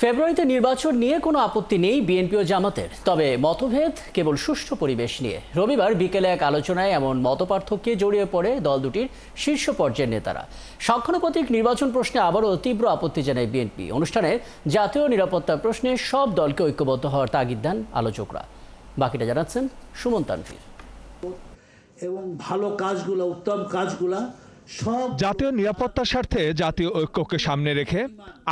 ফেব্রুয়ারিতে নির্বাচন নিয়ে কোনো আপত্তি নেই বিএনপি ও জামাতের, তবে মতভেদ কেবল সুষ্ঠু পরিবেশ নিয়ে। রবিবার বিকেলে এক আলোচনায় এমন মতপার্থক্যে জড়িয়ে পড়ে দল দুটির শীর্ষ পর্যায়ের নেতারা। সংখ্যানুপাতিক নির্বাচন প্রশ্নে আবারও তীব্র আপত্তি জানায় বিএনপি। অনুষ্ঠানে জাতীয় নিরাপত্তা প্রশ্নে সব দলকে ঐক্যবদ্ধ হওয়ার তাগিদ দেন আলোচকরা। বাকিটা জানাচ্ছেন সুমন তানভীর। এবং ভালো কাজগুলো, উত্তম কাজগুলা জাতীয় নিরাপত্তার স্বার্থে জাতীয় ঐক্যকে সামনে রেখে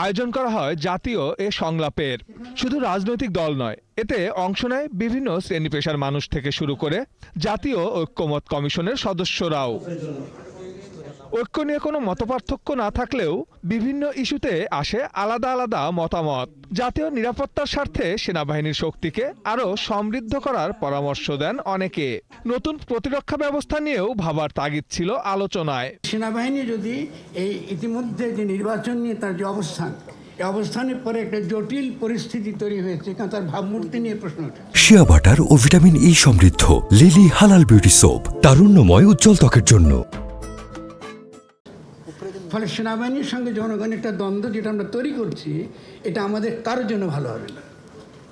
আয়োজন করা হয় জাতীয় এ সংলাপের। শুধু রাজনৈতিক দল নয়, এতে অংশ নেয় বিভিন্ন শ্রেণী পেশার মানুষ থেকে শুরু করে জাতীয় ঐক্যমত কমিশনের সদস্যরাও। ঐক্য নিয়ে কোনো মতপার্থক্য না থাকলেও বিভিন্ন ইস্যুতে আসে আলাদা আলাদা মতামত। জাতীয় নিরাপত্তার স্বার্থে সেনাবাহিনীর শক্তিকে আরও সমৃদ্ধ করার পরামর্শ দেন অনেকে। নতুন প্রতিরক্ষা ব্যবস্থা নিয়েও ভাবার তাগিদ ছিল আলোচনায়। সেনাবাহিনী যদি এই ইতিমধ্যে যে নির্বাচন নিয়ে তার যে অবস্থানের পরে একটা জটিল পরিস্থিতি তৈরি হয়েছে, কারণ তার ভাবমূর্তি নিয়ে প্রশ্ন ওঠে। শিয়া বাটার ও ভিটামিন ই সমৃদ্ধ লিলি হালাল বিউটি সোপ, তারুণ্যময় উজ্জ্বল ত্বকের জন্য। ফলে সেনাবাহিনীর সঙ্গে জনগণের একটা দ্বন্দ্ব যেটা আমরা তৈরি করছি, এটা আমাদের কারোর জন্য ভালো হবে না।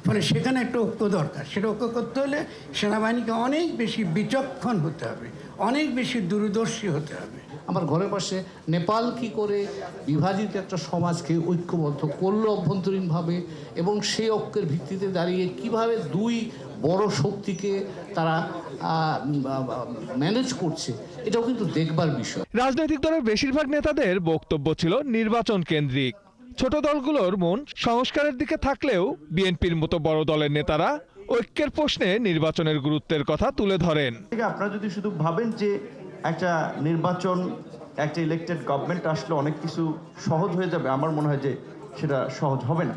ফলে সেখানে একটা ঐক্য দরকার। সেটা ঐক্য করতে হলে সেনাবাহিনীকে অনেক বেশি বিচক্ষণ হতে হবে, অনেক বেশি দূরদর্শী হতে হবে। আমার ঘরের পাশে নেপাল কি করে বিভাজিত একটা সমাজকে ঐক্যবদ্ধ করলো অভ্যন্তরীণভাবে, এবং সেই ঐক্যের ভিত্তিতে দাঁড়িয়ে কিভাবে দুই বড় শক্তিকে তারা ম্যানেজ করছে, এটাও কিন্তু দেখবার বিষয়। রাজনৈতিক দলের বেশিরভাগ নেতাদের বক্তব্য ছিল নির্বাচন কেন্দ্রিক। ছোট দলগুলোর মন সংস্কারের দিকে থাকলেও বিএনপির মতো বড় দলের নেতারা ঐক্যের প্রশ্নে নির্বাচনের গুরুত্বের কথা তুলে ধরেন। আপনারা যদি শুধু ভাবেন যে একটা নির্বাচন, একটা ইলেক্টেড গভর্নমেন্ট আসলে অনেক কিছু সহজ হয়ে যাবে, আমার মনে হয় যে সেটা সহজ হবে না।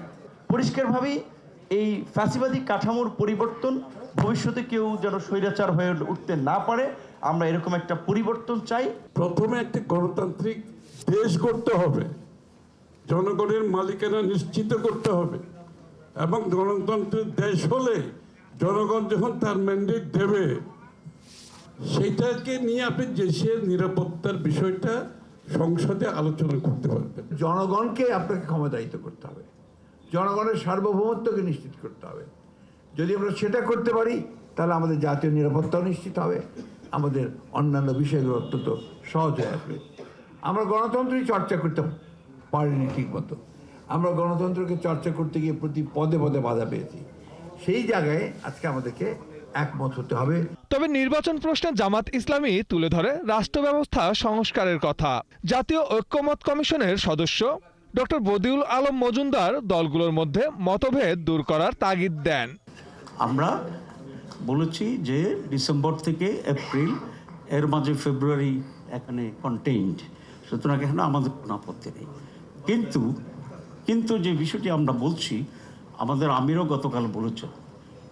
পরিষ্কারভাবেই এই ফ্যাসিবাদী কাঠামোর পরিবর্তন, ভবিষ্যতে কেউ যেন স্বৈরাচার হয়ে উঠতে না পারে, আমরা এরকম একটা পরিবর্তন চাই। প্রথমে একটি গণতান্ত্রিক দেশ করতে হবে, জনগণের মালিকানা নিশ্চিত করতে হবে, এবং গণতন্ত্রের দেশ হলে জনগণ যখন তার ম্যান্ডেট দেবে, সেইটাকে নিয়ে আপনি দেশের নিরাপত্তার বিষয়টা সংসদে আলোচনা করতে পারবেন। জনগণকে আপনাকে ক্ষমতায়িত করতে হবে, জনগণের সার্বভৌমত্বকে নিশ্চিত করতে হবে। যদি আমরা সেটা করতে পারি, তাহলে আমাদের জাতীয় নিরাপত্তাও নিশ্চিত হবে, আমাদের অন্যান্য বিষয়গুলো অত্যন্ত সহজ হয়ে আসবে। আমরা গণতন্ত্রই চর্চা করতে পারিনি ঠিক মতো। আমরা গণতন্ত্রকে চর্চা করতে গিয়ে প্রতি পদে পদে বাধা পেয়েছি। সেই জায়গায় আজকে আমাদেরকে একমত হতে হবে। তবে নির্বাচন প্রশ্নে জামাত ইসলামী তুলে ধরে রাষ্ট্র ব্যবস্থা সংস্কারের কথা। জাতীয় ঐক্যমত কমিশনের সদস্য ডক্টর বদিউল আলম মজুমদার দলগুলোর মধ্যে মতভেদ দূর করার তাগিদ দেন। আমরা বলেছি যে ডিসেম্বর থেকে এপ্রিল, এর মাঝে ফেব্রুয়ারি এখানে কন্টেইনড, সুতরাং এখানে আমাদের কোনো আপত্তি নেই। কিন্তু যে বিষয়টি আমরা বলছি, আমাদের আমিরও গতকাল বলেছে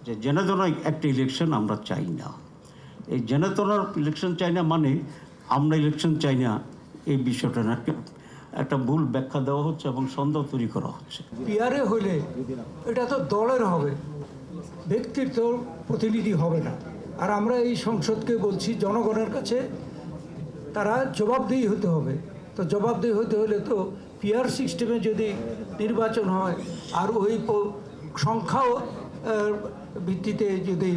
যে জেনাতনা একটা ইলেকশন আমরা চাই না। এই জেনাতনার ইলেকশন চাই না মানে আমরা ইলেকশন চাই না, এই বিষয়টা না, একটা ভুল ব্যাখ্যা দেওয়া হচ্ছে এবং সন্দেহ তৈরি করা হচ্ছে। পিয়ারে হলে এটা তো দলের হবে, ব্যক্তির তো প্রতিনিধি হবে না। আর আমরা এই সংসদকে বলছি জনগণের কাছে তারা জবাবদিহি হতে হবে। তো জবাবদিহি হতে হলে তো পিয়ার সিস্টেমে যদি নির্বাচন হয়, আর ওই সংখ্যাও ভিত্তিতে যদি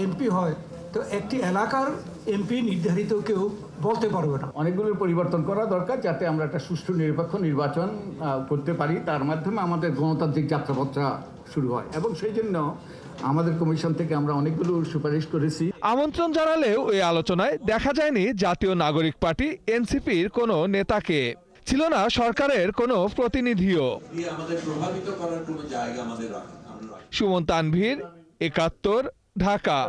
এমপি হয়, তো একটি এলাকার এমপি নির্ধারিত কেউ বলতে পারবে না। অনেকগুলো পরিবর্তন করা দরকার, যাতে আমরা একটা সুষ্ঠু নিরপেক্ষ নির্বাচন করতে পারি, তার মাধ্যমে আমাদের গণতান্ত্রিক যাত্রাপথটা শুরু হয়। এবং সেই জন্য আমাদের কমিশন থেকে আমরা অনেকগুলো সুপারিশ করেছি। আমন্ত্রণ জানালেও এই আলোচনায় দেখা যায়নি জাতীয় নাগরিক পার্টি এনসিপির কোনো নেতাকে, ছিল না সরকারের কোনো প্রতিনিধিও। সুমন তানভীর, ৭১, ঢাকা।